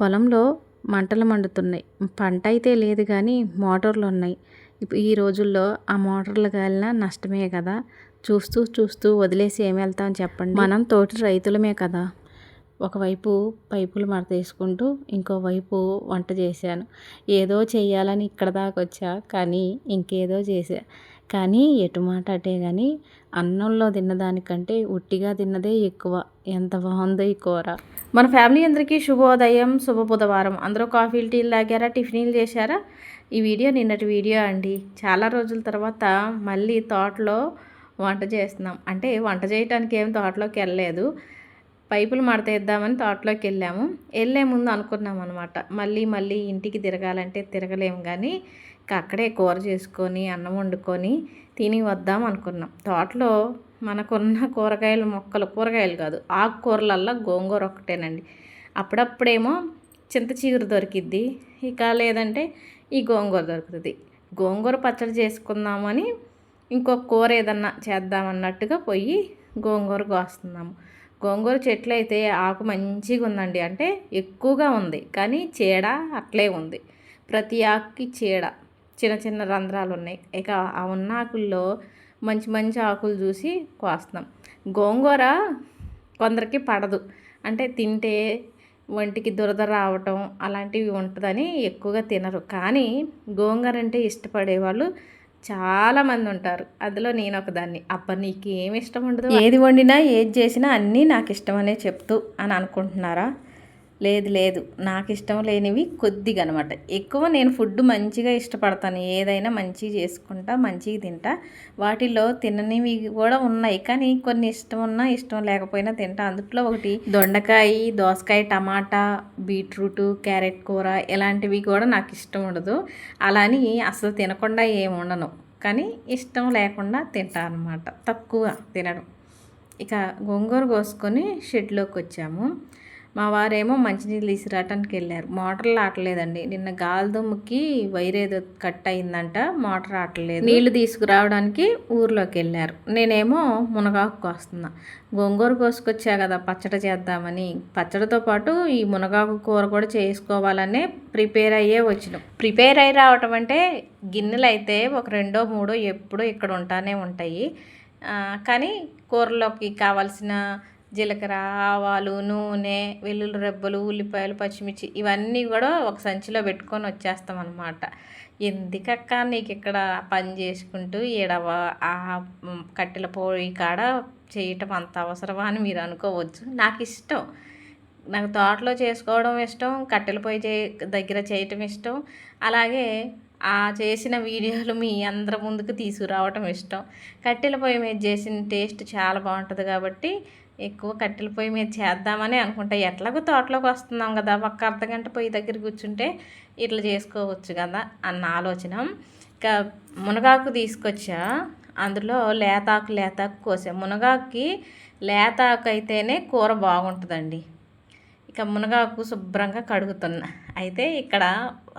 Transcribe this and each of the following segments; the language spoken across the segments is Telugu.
పొలంలో మంటలు మండుతున్నాయి. పంట అయితే లేదు కానీ మోటార్లు ఉన్నాయి. ఈ రోజుల్లో ఆ మోటార్లు కాలినా నష్టమే కదా. చూస్తూ చూస్తూ వదిలేసి ఏమి వెళ్తాం చెప్పండి. మనం తోటి రైతులమే కదా. ఒకవైపు పైపులు మడతేసుకుంటూ ఇంకోవైపు వంట చేశాను. ఏదో చెయ్యాలని ఇక్కడ దాకా వచ్చా, కానీ ఇంకేదో చేశా. కానీ ఎటు మాట అటే కానీ అన్నంలో తిన్నదానికంటే ఉట్టిగా తిన్నదే ఎక్కువ. ఎంత బాగుందో ఈ కూర. మన ఫ్యామిలీ అందరికీ శుభోదయం, శుభ బుధవారం. అందరూ కాఫీలు టీలు తాగారా, టిఫిన్లు చేశారా? ఈ వీడియో నిన్నటి వీడియో అండి. చాలా రోజుల తర్వాత మళ్ళీ తోటలో వంట చేస్తున్నాం. అంటే వంట చేయడానికి ఏం తోటలోకి వెళ్ళలేదు, పైపులు మడతేద్దామని తోటలోకి వెళ్ళాము. వెళ్ళే ముందు అనుకున్నాం అనమాట, మళ్ళీ మళ్ళీ ఇంటికి తిరగాలంటే తిరగలేము కానీ అక్కడే కూర చేసుకొని అన్నం వండుకొని తిని వద్దాం అనుకున్నాం. తోటలో మనకున్న కూరగాయల మొక్కలు, కూరగాయలు కాదు ఆకుకూరలల్లా గోంగూర ఒకటేనండి. అప్పుడప్పుడేమో చింత చిగురు దొరికిద్ది, ఇక లేదంటే ఈ గోంగూర దొరుకుతుంది. గోంగూర పచ్చడి చేసుకుందామని ఇంకొక కూర ఏదన్నా చేద్దామన్నట్టుగా పోయి గోంగూర కోస్తున్నాము. గోంగూర చెట్లు అయితే ఆకు మంచిగా ఉందండి, అంటే ఎక్కువగా ఉంది కానీ చీడ అట్లే ఉంది. ప్రతి ఆకుకి చీడ, చిన్న చిన్న రంధ్రాలు ఉన్నాయి. ఇక ఆ ఉన్న ఆకుల్లో మంచి మంచి ఆకులు చూసి కోస్తున్నాం. గోంగూర కొందరికి పడదు, అంటే తింటే ఒంటికి దురద రావటం అలాంటివి ఉంటుందని ఎక్కువగా తినరు. కానీ గోంగూర అంటే ఇష్టపడేవాళ్ళు చాలామంది ఉంటారు. అందులో నేను ఒకదాన్ని. అబ్బా నీకు ఏమి ఇష్టం ఉండదు, ఏది వండినా ఏది చేసినా అన్నీ నాకు ఇష్టమనే చెప్తూ అని అనుకుంటున్నారా? లేదు లేదు, నాకు ఇష్టం లేనివి కొద్దిగా అనమాట. ఎక్కువ నేను ఫుడ్ మంచిగా ఇష్టపడతాను, ఏదైనా మంచిగా చేసుకుంటా, మంచిగా తింటా. వాటిలో తిననివి కూడా ఉన్నాయి, కానీ కొన్ని ఇష్టం ఉన్నా ఇష్టం లేకపోయినా తింటా. అందులో ఒకటి దొండకాయ, దోసకాయ, టమాటా, బీట్రూట్, క్యారెట్ కూర ఇలాంటివి కూడా నాకు ఇష్టం ఉండదు. అలాని అసలు తినకుండా ఏమి ఉండను, కానీ ఇష్టం లేకుండా తింటా అనమాట, తక్కువ తినడం. ఇక గోంగూర కోసుకొని షెడ్లోకి వచ్చాము. మా వారేమో మంచినీళ్ళు తీసుకురావటానికి వెళ్ళారు. మోటార్లు ఆటలేదండి, నిన్న గాలిదుమ్ముకి వైర్ ఏదో కట్ అయిందంట, మోటార్ ఆటలేదు. నీళ్లు తీసుకురావడానికి ఊర్లోకి వెళ్ళారు. నేనేమో మునగాకు కోస్తున్నా. గోంగూర కోసుకొచ్చా కదా పచ్చడి చేద్దామని, పచ్చడితో పాటు ఈ మునగాకు కూర కూడా చేసుకోవాలనే ప్రిపేర్ అయ్యే వచ్చినాం. ప్రిపేర్ అయ్యి రావటం అంటే గిన్నెలు అయితే ఒక 2, 3 ఎప్పుడూ ఇక్కడ ఉంటానే ఉంటాయి. కానీ కూరలోకి కావాల్సిన జీలకర్ర, ఆవాలు, నూనె, వెల్లుల్లి రెబ్బలు, ఉల్లిపాయలు, పచ్చిమిర్చి ఇవన్నీ కూడా ఒక సంచిలో పెట్టుకొని వచ్చేస్తాం అన్నమాట. ఎందుకక్క నీకు ఇక్కడ పని చేసుకుంటూ ఈడవ ఆ కట్టెల పొయ్యి కాడ చేయటం అంత అవసరమా అని మీరు అనుకోవచ్చు. నాకు ఇష్టం, నాకు తోటలో చేసుకోవడం ఇష్టం, కట్టెల పొయ్యి దగ్గర చేయటం ఇష్టం. అలాగే ఆ చేసిన వీడియోలు మీ అందరి ముందుకు తీసుకురావటం ఇష్టం. కట్టెల పొయ్యి మీద చేసిన టేస్ట్ చాలా బాగుంటుంది కాబట్టి ఎక్కువ కట్టెల పొయ్యి మీద చేద్దామని అనుకుంటా. ఎట్లాగో తోటలోకి వస్తున్నాం కదా, ఒక్క అర్ధగంట పొయ్యి దగ్గర కూర్చుంటే ఇట్లా చేసుకోవచ్చు కదా అన్న ఆలోచన. ఇంకా మునగాకు తీసుకొచ్చా, అందులో లేతాకు కోసా. మునగాకుకి లేతాకు అయితేనే కూర బాగుంటుందండి. ఇక మునగాకు శుభ్రంగా కడుగుతున్నా. అయితే ఇక్కడ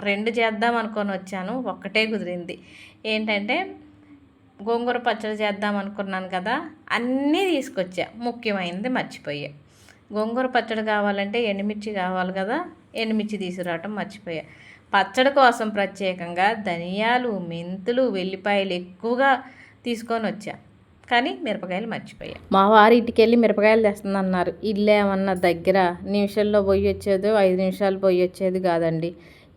2 చేద్దాం అనుకొని వచ్చాను, ఒక్కటే కుదిరింది. ఏంటంటే గోంగూర పచ్చడి చేద్దాం అనుకున్నాను కదా, అన్నీ తీసుకొచ్చా. ముఖ్యమైనది మర్చిపోయా. గోంగూర పచ్చడి కావాలంటే ఎండుమిర్చి కావాలి కదా, ఎండుమిర్చి తీసుకురావటం మర్చిపోయా. పచ్చడి కోసం ప్రత్యేకంగా ధనియాలు, మెంతులు, వెల్లిపాయలు ఎక్కువగా తీసుకొని వచ్చా, కానీ మిరపకాయలు మర్చిపోయా. మా వారు ఇంటికి వెళ్ళి మిరపకాయలు తెస్తుందన్నారు. ఇల్లు ఏమన్నా దగ్గర నిమిషాల్లో పోయి వచ్చేది, 5 నిమిషాలు పోయి వచ్చేది కాదండి.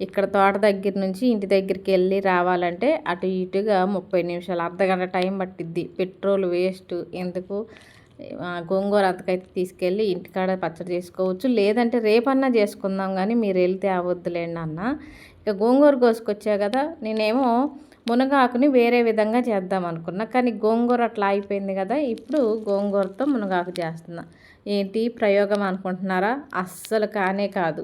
ఇక్కడ తోట దగ్గర నుంచి ఇంటి దగ్గరికి వెళ్ళి రావాలంటే అటు ఇటుగా 30 నిమిషాలు, అర్ధగంట టైం పట్టిద్ది. పెట్రోల్ వేస్ట్ ఎందుకు. గోంగూర అంతకైతే తీసుకెళ్ళి ఇంటికాడ పచ్చడి చేసుకోవచ్చు, లేదంటే రేపన్నా చేసుకుందాం కానీ మీరు వెళ్తే అవద్దులేండి అన్న. ఇక గోంగూర కోసుకొచ్చా కదా, నేనేమో మునగాకుని వేరే విధంగా చేద్దాం అనుకున్నా, కానీ గోంగూర అట్లా అయిపోయింది కదా. ఇప్పుడు గోంగూరతో మునగాకు చేస్తున్నా. ఏంటి ప్రయోగం అనుకుంటున్నారా? అస్సలు కానే కాదు.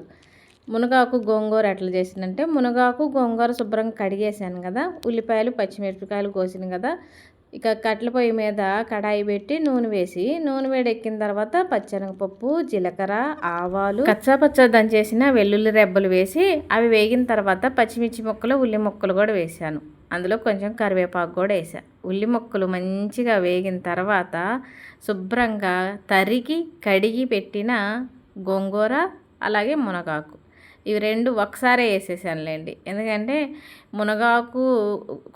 మునగాకు గోంగూర ఎట్లా చేసిందంటే, మునగాకు గోంగూర శుభ్రంగా కడిగేసాను కదా, ఉల్లిపాయలు, పచ్చిమిరపకాయలు కోసిన కదా. ఇక కట్టెల పొయ్యి మీద కడాయి పెట్టి నూనె వేసి, నూనె వేడెక్కిన తర్వాత పచ్చెనగపప్పు, జీలకర్ర, ఆవాలు, కచ్చాపచ్చా దంచేసిన వెల్లుల్లి రెబ్బలు వేసి అవి వేగిన తర్వాత పచ్చిమిర్చి ముక్కలు, ఉల్లి ముక్కలు కూడా వేసాను. అందులో కొంచెం కరివేపాకు కూడా వేసా. ఉల్లి ముక్కలు మంచిగా వేగిన తర్వాత శుభ్రంగా తరిగి కడిగి పెట్టిన గోంగూర అలాగే మునగాకు ఇవి 2 ఒకసారే వేసేసానులేండి. ఎందుకంటే మునగాకు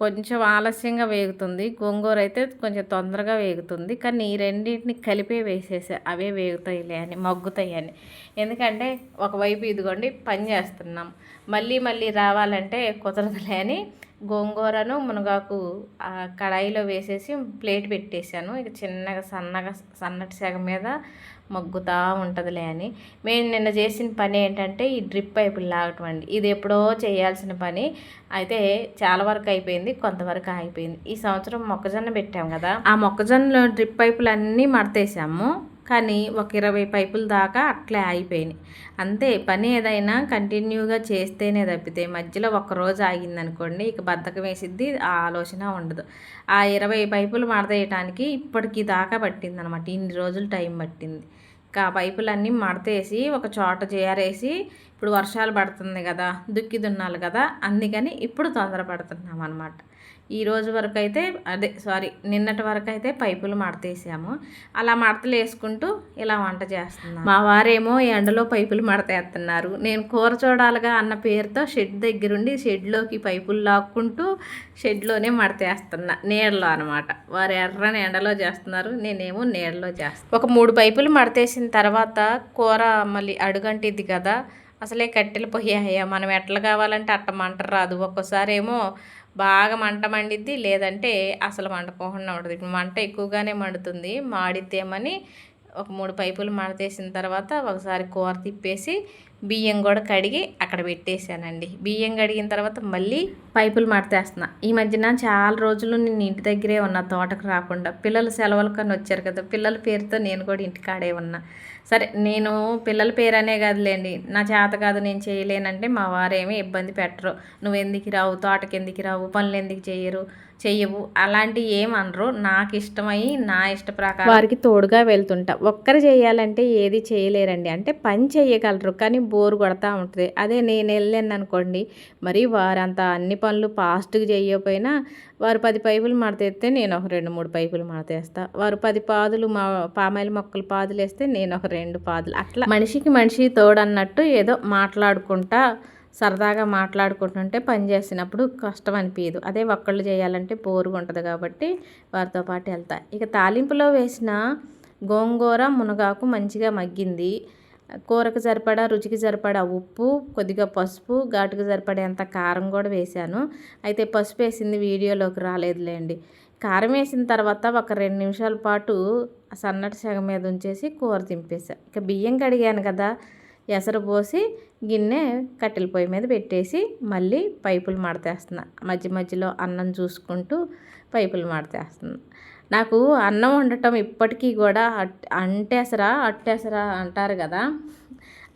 కొంచెం ఆలస్యంగా వేగుతుంది, గోంగూర అయితే కొంచెం తొందరగా వేగుతుంది. కానీ ఈ రెండింటిని కలిపే వేసేసా, అవే వేగుతాయిలే అని, మగ్గుతాయి అని. ఎందుకంటే ఒకవైపు ఇదిగోండి పని చేస్తున్నాం, మళ్ళీ మళ్ళీ రావాలంటే కుదరదులే అని గోంగూరను మునగాకు కడాయిలో వేసేసి ప్లేట్ పెట్టేశాను. ఇక చిన్నగా సన్నటి సెగ మీద మగ్గుతూ ఉంటుందిలే అని. మేము నిన్న చేసిన పని ఏంటంటే ఈ డ్రిప్ పైపులు లాగటం అండి. ఇది ఎప్పుడో చేయాల్సిన పని అయితే చాలా వరకు అయిపోయింది, కొంతవరకు అయిపోయింది. ఈ సంవత్సరం మొక్కజొన్న పెట్టాం కదా, ఆ మొక్కజొన్నలో డ్రిప్ పైపులు అన్నీ మడతేసాము. కానీ ఒక 20 పైపుల దాకా అట్లే అయిపోయినాయి. అంతే, పని ఏదైనా కంటిన్యూగా చేస్తేనే తప్పితే మధ్యలో ఒక్కరోజు ఆగిందనుకోండి ఇక బద్ధకం వేసిద్ది, ఆ ఆలోచన ఉండదు. ఆ 20 పైపులు మడతేయటానికి ఇప్పటికి దాకా పట్టిందనమాట, ఇన్ని రోజులు టైం పట్టింది. ఇంకా ఆ పైపులన్నీ మడతేసి ఒక చోట చేరేసి, ఇప్పుడు వర్షాలు పడుతుంది కదా, దుక్కి దున్నాలి కదా, అందుకని ఇప్పుడు తొందరపడుతున్నాం అనమాట. ఈ రోజు వరకు అయితే నిన్నటి వరకు అయితే పైపులు మడతేసాము. అలా మడతలు వేసుకుంటూ ఇలా వంట చేస్తున్నాను. మా వారేమో ఎండలో పైపులు మడతేస్తున్నారు, నేను కూర చూడాలిగా అన్న పేరుతో షెడ్ దగ్గరుండి షెడ్లోకి పైపులు లాక్కుంటూ షెడ్లోనే మడతేస్తున్నా, నీడలో అనమాట. వారు ఎర్రని ఎండలో చేస్తున్నారు, నేనేమో నీడలో చేస్తాను. ఒక 3 పైపులు మడతేసిన తర్వాత కూర మళ్ళీ అడుగంటిద్ది కదా, అసలే కట్టెలు పొయ్యాయా, మనం ఎట్లా కావాలంటే అట్ట మంట రాదు. ఒక్కోసారి ఏమో బాగా మంట మండిద్ది, లేదంటే అసలు మంటకోకుండా ఉంటుంది. ఇప్పుడు మంట ఎక్కువగానే మండుతుంది, మాడిద్దేమని ఒక 3 పైపులు మడతేసిన తర్వాత ఒకసారి కూర తిప్పేసి బియ్యం కూడా కడిగి అక్కడ పెట్టేశానండి. బియ్యం కడిగిన తర్వాత మళ్ళీ పైపులు మడతేస్తున్నా. ఈ మధ్యన చాలా రోజులు నేను ఇంటి దగ్గరే ఉన్నా, తోటకు రాకుండా. పిల్లలు సెలవుల కన్నా వచ్చారు కదా, పిల్లల పేరుతో నేను కూడా ఇంటికాడే ఉన్నా. సరే, నేను పిల్లల పేరు అనే కాదులేండి, నా చేత కాదు నేను చేయలేనంటే మా వారేమీ ఇబ్బంది పెట్టరు. నువ్వు ఎందుకు రావు, తోటకి ఎందుకు రావు, పనులు ఎందుకు చెయ్యవు అలాంటివి ఏమనరు. నాకు ఇష్టమై నా ఇష్ట ప్రకారం వారికి తోడుగా వెళ్తుంటా. ఒక్కరు చేయాలంటే ఏది చేయలేరండి, అంటే పని చేయగలరు కానీ బోరు కొడతా ఉంటుంది. అదే నేను వెళ్ళాను అనుకోండి, మరి వారంతా అన్ని పనులు ఫాస్ట్గా చేయకపోయినా వారు 10 పైపులు మడతేస్తే నేను ఒక 2-3 పైపులు మడతేస్తా. వారు 10 పాదులు పామాయిల మొక్కలు పాదులు వేస్తే నేను ఒక 2 పాదులు, అట్లా మనిషికి మనిషి తోడన్నట్టు ఏదో మాట్లాడుకుంటా సరదాగా మాట్లాడుకుంటుంటే పని చేసినప్పుడు కష్టం అనిపించదు. అదే ఒక్కళ్ళు చేయాలంటే బోరుగా ఉంటుంది కాబట్టి వారితో పాటు వెళ్తా. ఇక తాలింపులో వేసిన గోంగూర మునగాకు మంచిగా మగ్గింది. కూరకు సరిపడా, రుచికి సరిపడా ఉప్పు, కొద్దిగా పసుపు, ఘాటుకు సరిపడేంత కారం కూడా వేశాను. అయితే పసుపు వేసింది వీడియోలోకి రాలేదులేండి. కారం వేసిన తర్వాత ఒక 2 నిమిషాల పాటు సన్నటి సెగ మీద ఉంచేసి కూర దింపేసా. ఇక బియ్యం కడిగాను కదా, ఎసరు పోసి గిన్నె కట్టెల పొయ్యి మీద పెట్టేసి మళ్ళీ పైపులు మడతేస్తున్నా. మధ్య మధ్యలో అన్నం చూసుకుంటూ పైపులు మడతేస్తున్నా. నాకు అన్నం వండటం ఇప్పటికీ కూడా అట్టేసరా అంటారు కదా,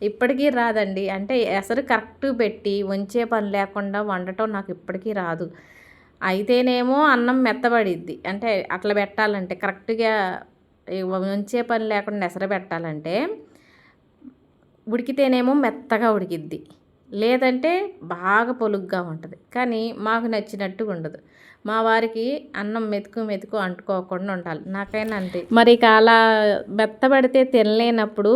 ఇప్పటికీ రాదండి. అంటే ఎసరు కరెక్ట్ పెట్టి వంచే పని లేకుండా వండటం నాకు ఇప్పటికీ రాదు. అయితేనేమో అన్నం మెత్తబడిద్ది, అంటే అట్లా పెట్టాలంటే కరెక్ట్గా వంచే పని లేకుండా ఎసరు పెట్టాలంటే ఉడికితేనేమో మెత్తగా ఉడికిద్ది, లేదంటే బాగా పొలుగ్గా ఉంటుంది. కానీ మాకు నచ్చినట్టుగా ఉండదు. మా వారికి అన్నం మెతుకు అంటుకోకుండా ఉండాలి, నాకైనా అంతే. మరి ఇక అలా మెత్తబడితే తినలేనప్పుడు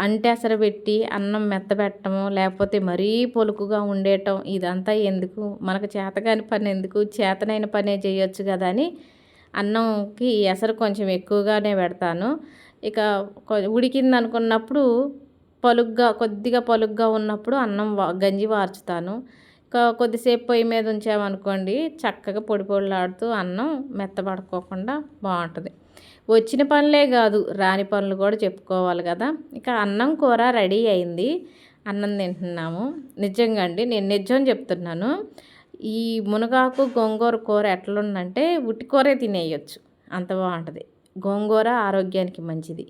అంటేసర పెట్టి అన్నం మెత్తబెట్టము, లేకపోతే మరీ పొలుకుగా ఉండేయటం, ఇదంతా ఎందుకు, మనకు చేతకాని పని ఎందుకు, చేతనైన పనే చేయొచ్చు కదా అని అన్నంకి ఎసరు కొంచెం ఎక్కువగానే పెడతాను. ఇక ఉడికింది అనుకున్నప్పుడు కొద్దిగా పలుగ్గా ఉన్నప్పుడు అన్నం గంజి వార్చుతాను. కొద్దిసేపు పొయ్యి మీద ఉంచామనుకోండి చక్కగా పొడి పొడిలాడుతూ అన్నం మెత్తబడుకోకుండా బాగుంటుంది. వచ్చిన పనులే కాదు, రాని పనులు కూడా చెప్పుకోవాలి కదా. ఇక అన్నం కూర రెడీ అయింది, అన్నం తింటున్నాము. నిజంగా అండి, నేను నిజం చెప్తున్నాను. ఈ మునగాకు గోంగూర కూర ఎట్లుందంటే ఉట్టి కూరే తినేయచ్చు, అంత బాగుంటుంది. గోంగూర ఆరోగ్యానికి మంచిది,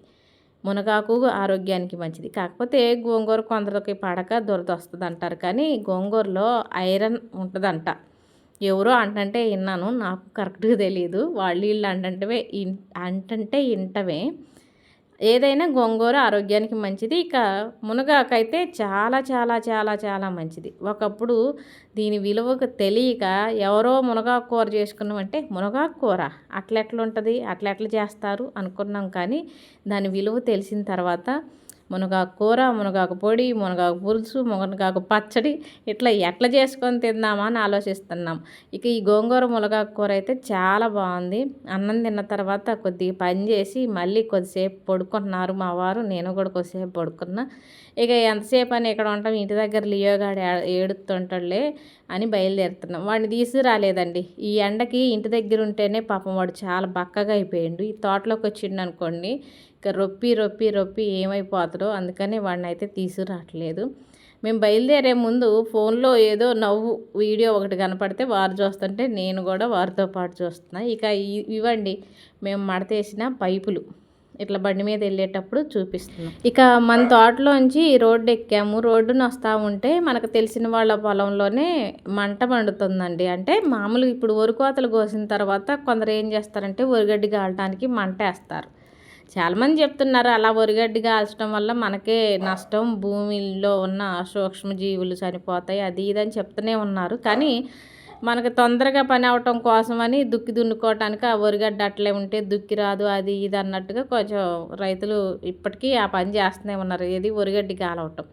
మునగాకు ఆరోగ్యానికి మంచిది. కాకపోతే గోంగూర కొందరికి పడక దురద వస్తుంది అంటారు, కానీ గోంగూరలో ఐరన్ ఉంటుందంట. ఎవరో అంటే విన్నాను, నాకు కరెక్ట్గా తెలియదు. వీళ్ళు అంటే వింటమే. ఏదైనా గోంగూర ఆరోగ్యానికి మంచిది. ఇక మునగాకైతే చాలా చాలా చాలా చాలా మంచిది. ఒకప్పుడు దీని విలువకు తెలియక ఎవరో మునగాకు కూర చేసుకున్నామంటే మునగాకు కూర అట్లెట్లా ఉంటుంది, అట్లెట్లా చేస్తారు అనుకున్నాం. కానీ దాని విలువ తెలిసిన తర్వాత మునగాకు కూర, మునగాకు పొడి, మునగాకు పులుసు, మునగాకు పచ్చడి ఇట్లా ఎట్లా చేసుకొని తిందామా అని ఆలోచిస్తున్నాం. ఇక ఈ గోంగూర మునగాకు కూర అయితే చాలా బాగుంది. అన్నం తిన్న తర్వాత కొద్దిగా పని చేసి మళ్ళీ కొద్దిసేపు పడుకుంటున్నారు మా వారు. నేను కూడా కొద్దిసేపు పడుకున్నా. ఇక ఎంతసేపు అని ఇక్కడ ఉంటాం, ఇంటి దగ్గర లియోగాడు ఏడుతుంటాడులే అని బయలుదేరుతున్నాం. వాడిని తీసుకురాలేదండి. ఈ ఎండకి ఇంటి దగ్గర ఉంటేనే పాపం వాడు చాలా బక్కగా అయిపోయిండు. ఈ తోటలోకి వచ్చిండు అనుకోండి, ఇక రొప్పి రొప్పి రొప్పి ఏమైపోతాడో, అందుకని వాడిని అయితే తీసుకురావట్లేదు. మేము బయలుదేరే ముందు ఫోన్లో ఏదో నవ్వు వీడియో ఒకటి కనపడితే వారు చూస్తుంటే నేను కూడా వారితో పాటు చూస్తున్నా. ఇక ఇవ్వండి మేము మడతేసిన పైపులు, ఇట్లా బండి మీద వెళ్ళేటప్పుడు చూపిస్తున్నాం. ఇక మన తోటలోంచి రోడ్డు ఎక్కాము. రోడ్డును వస్తూ ఉంటే మనకు తెలిసిన వాళ్ళ పొలంలోనే మంట మండుతుందండి. అంటే మామూలుగా ఇప్పుడు వరికోతలు కోసిన తర్వాత కొందరు ఏం చేస్తారంటే వరిగడ్డి కాలటానికి మంట వేస్తారు. చాలామంది చెప్తున్నారు అలా వరిగడ్డి కాల్చడం వల్ల మనకే నష్టం, భూమిలో ఉన్న సూక్ష్మజీవులు చనిపోతాయి, అది ఇదని చెప్తూనే ఉన్నారు. కానీ మనకు తొందరగా పని అవటం కోసమని దుక్కి దున్నుకోవటానికి ఆ వరిగడ్డ అట్లే ఉంటే దుక్కి రాదు, అది ఇది అన్నట్టుగా కొంచెం రైతులు ఇప్పటికీ ఆ పని చేస్తూనే ఉన్నారు, ఏది వరిగడ్డి కాలవటం.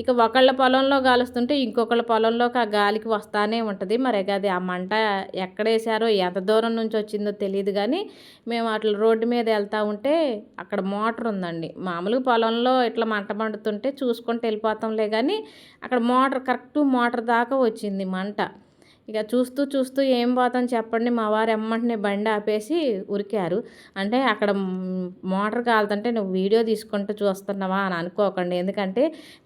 ఇక ఒకళ్ళ పొలంలో కాలుస్తుంటే ఇంకొకళ్ళ పొలంలోకి ఆ గాలికి వస్తూనే ఉంటుంది. మరి అది ఆ మంట ఎక్కడేసారో ఎంత దూరం నుంచి వచ్చిందో తెలియదు. కానీ మేము అట్లా రోడ్డు మీద వెళ్తూ ఉంటే అక్కడ మోటార్ ఉందండి. మామూలుగా పొలంలో ఇట్లా మంట మండుతుంటే చూసుకుంటూ వెళ్ళిపోతాంలే, కానీ అక్కడ మోటార్ కరెక్ట్ మోటార్ దాకా వచ్చింది మంట. ఇక చూస్తూ చూస్తూ ఏం పోతాం చెప్పండి, మా వారు ఎమ్మంటనే బండి ఆపేసి ఉరికారు. అంటే అక్కడ మోటార్ కాలుతుంటే నువ్వు వీడియో తీసుకుంటూ చూస్తున్నావా అని అనుకోకండి, ఎందుకంటే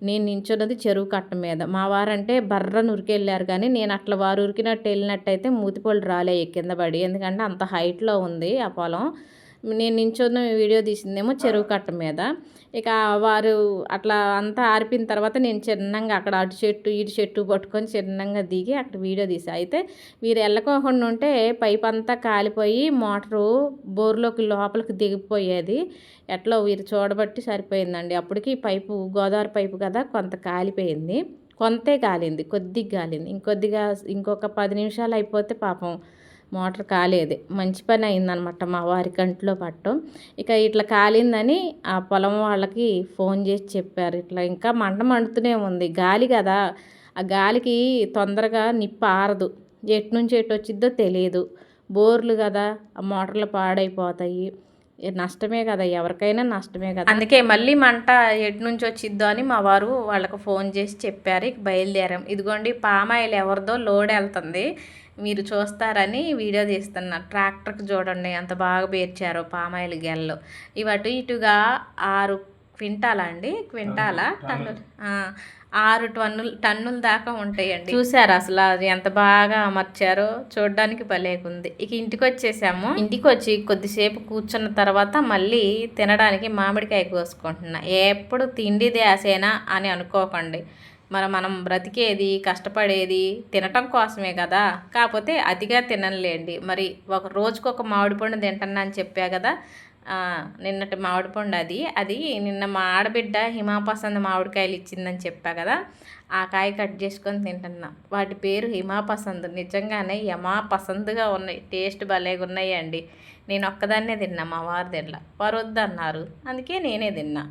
నేను నించున్నది చెరువు కట్ట మీద. మా వారంటే బర్రను ఉరికెళ్ళారు, కానీ నేను అట్లా వారు ఉరికినట్టు వెళ్ళినట్టయితే మూతిపళ్ళు రాలే కింద పడి, ఎందుకంటే అంత హైట్లో ఉంది ఆ పొలం. నేను నించున్న వీడియో తీసిందేమో చెరువు కట్ట మీద. ఇక వారు అట్లా అంతా ఆరిపిన తర్వాత నేను చిన్నగా అక్కడ అటు చెట్టు ఇటు చెట్టు పట్టుకొని చిన్నగా దిగి అక్కడ వీడియో తీసా. అయితే వీరు వెళ్ళకోకుండా ఉంటే పైప్ అంతా కాలిపోయి మోటరు బోర్లోకి లోపలికి దిగిపోయేది. ఎట్లా వీరు చూడబట్టి సరిపోయిందండి. అప్పటికి పైపు గోదావరి పైపు కదా, కొంత కాలిపోయింది. కొంతే కాలింది, కొద్దిగా కాలింది. ఇంకొక 10 నిమిషాలు అయిపోతే పాపం మోటార్ కాలేది. మంచి పని అయిందనమాట మా వారి కంట్లో పట్టం. ఇక ఇట్లా కాలిందని ఆ పొలం వాళ్ళకి ఫోన్ చేసి చెప్పారు. ఇట్లా ఇంకా మంట మండుతూనే ఉంది, గాలి కదా, ఆ గాలికి తొందరగా నిప్పు ఆరదు, ఎటు నుంచి ఎటు వచ్చిద్దో తెలియదు. బోర్లు కదా, ఆ మోటార్లు పాడైపోతాయి, నష్టమే కదా, ఎవరికైనా నష్టమే కదా. అందుకే మళ్ళీ మంట ఎటు నుంచి వచ్చిద్దో అని మా వారు వాళ్ళకు ఫోన్ చేసి చెప్పారు. ఇక బయలుదేరాం. ఇదిగోండి పామాయిల్ ఎవరిదో లోడ్ వెళ్తుంది, మీరు చూస్తారని వీడియో తీస్తున్నా. ట్రాక్టర్కి చూడండి ఎంత బాగా పేర్చారో పామాయిల్ గెల్లో. ఇవి అటు ఇటుగా 6 క్వింటాలా అండి, క్వింటాలా టన్నులు, 6 టన్నుల దాకా ఉంటాయండి. చూసారు అసలు అది ఎంత బాగా అమర్చారో, చూడడానికి భలేకుంది. ఇక ఇంటికి వచ్చేసాము. ఇంటికి వచ్చి కొద్దిసేపు కూర్చున్న తర్వాత మళ్ళీ తినడానికి మామిడికాయ కోసుకుంటున్నా. ఎప్పుడు తిండి ధ్యాసేనా అని అనుకోకండి, మనం బ్రతికేది కష్టపడేది తినటం కోసమే కదా. కాకపోతే అతిగా తినలేండి. మరి ఒక రోజుకొక మామిడి పండు తింటున్నా అని చెప్పా కదా, నిన్నటి మామిడి పండు అది నిన్న మా ఆడబిడ్డ హిమాపసంద్ మామిడికాయలు ఇచ్చిందని చెప్పా కదా, ఆ కాయ కట్ చేసుకొని తింటున్నా. వాటి పేరు హిమాపసంద్. నిజంగానే యమాపసంద్గా ఉన్నాయి, టేస్ట్ భలేగా ఉన్నాయి అండి. నేను ఒక్కదాన్నే తిన్నా, మా వారు తిన్నా. వారు వద్దన్నారు, అందుకే నేనే తిన్నా.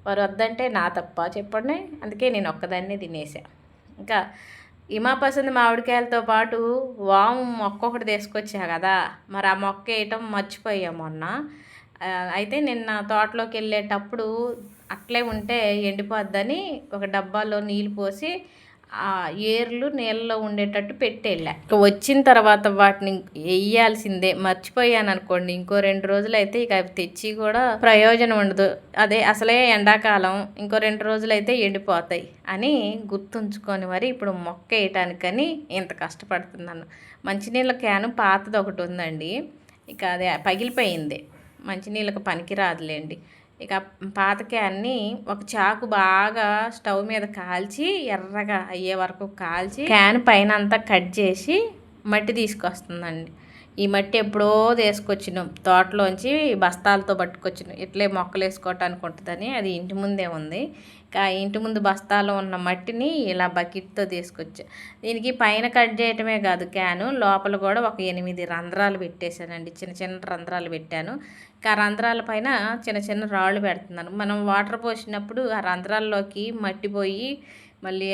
వారు వద్దంటే నా తప్ప చెప్పండి, అందుకే నేను ఒక్కదాన్నే తినేసా. ఇంకా హిమాపసంద్ మామిడికాయలతో పాటు వాము మొక్క ఒకటి తీసుకొచ్చా కదా, మరి ఆ మొక్క వేయటం మర్చిపోయాం మొన్న. అయితే నిన్న తోటలోకి వెళ్ళేటప్పుడు అట్లే ఉంటే ఎండిపోద్దని ఒక డబ్బాలో నీళ్ళు పోసి ఆ ఏర్లు నీళ్ళలో ఉండేటట్టు పెట్టి వెళ్ళా. ఇక వచ్చిన తర్వాత వాటిని వేయాల్సిందే, మర్చిపోయాను అనుకోండి. ఇంకో 2 రోజులు అయితే ఇక అవి తెచ్చి కూడా ప్రయోజనం ఉండదు. అదే అసలే ఎండాకాలం, ఇంకో 2 రోజులు అయితే ఎండిపోతాయి అని గుర్తుంచుకొని మరి ఇప్పుడు మొక్క వేయటానికని ఇంత కష్టపడుతున్నాను. మంచినీళ్ళ క్యాను పాతది ఒకటి ఉందండి, ఇక అదే పగిలిపోయింది, మంచినీళ్ళకి పనికి రాదులేండి. ఇక పాత క్యాన్ని ఒక చాకు బాగా స్టవ్ మీద కాల్చి ఎర్రగా అయ్యే వరకు కాల్చి క్యాన్ పైన అంతా కట్ చేసి మట్టి తీసుకొస్తుందండి. ఈ మట్టి ఎప్పుడో తీసుకొచ్చినాం తోటలోంచి బస్తాలతో పట్టుకొచ్చినాం. ఇట్లే మొక్కలు వేసుకోవటానికి ఉంటుందని. అది ఇంటి ముందే ఉంది. ఇంటి ముందు బస్తాలో ఉన్న మట్టిని ఇలా బకెట్తో తీసుకొచ్చా. దీనికి పైన కట్ చేయటమే కాదు క్యాను, లోపల కూడా ఒక 8 రంధ్రాలు పెట్టేశానండి. చిన్న చిన్న రంధ్రాలు పెట్టాను. ఆ రంధ్రాల పైన చిన్న చిన్న రాళ్ళు పెడుతున్నాను. మనం వాటర్ పోసినప్పుడు ఆ రంధ్రాల్లోకి మట్టి పోయి మళ్ళీ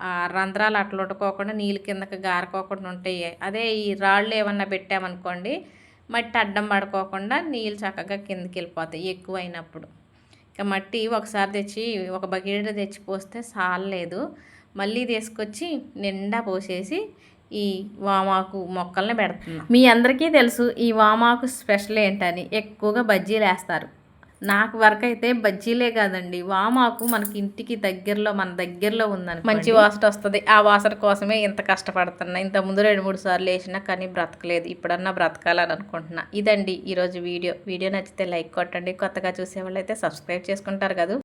ఆ రంధ్రాలు అట్లా ఉట్టుకోకుండా నీళ్ళు కిందకి గారుకోకుండా ఉంటాయి. అదే ఈ రాళ్ళు ఏమన్నా పెట్టామనుకోండి, మట్టి అడ్డం పడుకోకుండా నీళ్ళు చక్కగా కిందకి వెళ్ళిపోతాయి ఎక్కువైనప్పుడు. ఇక మట్టి ఒకసారి తెచ్చి ఒక బకెట్ తెచ్చి పోస్తే చాలలేదు. మళ్ళీ తీసుకొచ్చి నిండా పోసేసి ఈ వామాకు మొక్కల్ని పెడుతున్నాం. మీ అందరికీ తెలుసు ఈ వామాకు స్పెషల్ ఏంటని. ఎక్కువగా బజ్జీలు వేస్తారు. నాకు వరకు అయితే బజ్జీలే కాదండి, వామాకు మనకి ఇంటికి దగ్గరలో మన దగ్గరలో ఉందని మంచి వాసన వస్తుంది. ఆ వాసన కోసమే ఇంత కష్టపడుతున్నా. ఇంతకుముందు 2-3 సార్లు వేసినా కానీ బ్రతకలేదు. ఇప్పుడన్నా బ్రతకాలని అనుకుంటున్నా. ఇదండి ఈరోజు వీడియో నచ్చితే లైక్ కొట్టండి. కొత్తగా చూసేవాళ్ళు అయితే సబ్స్క్రైబ్ చేసుకుంటారు కదా.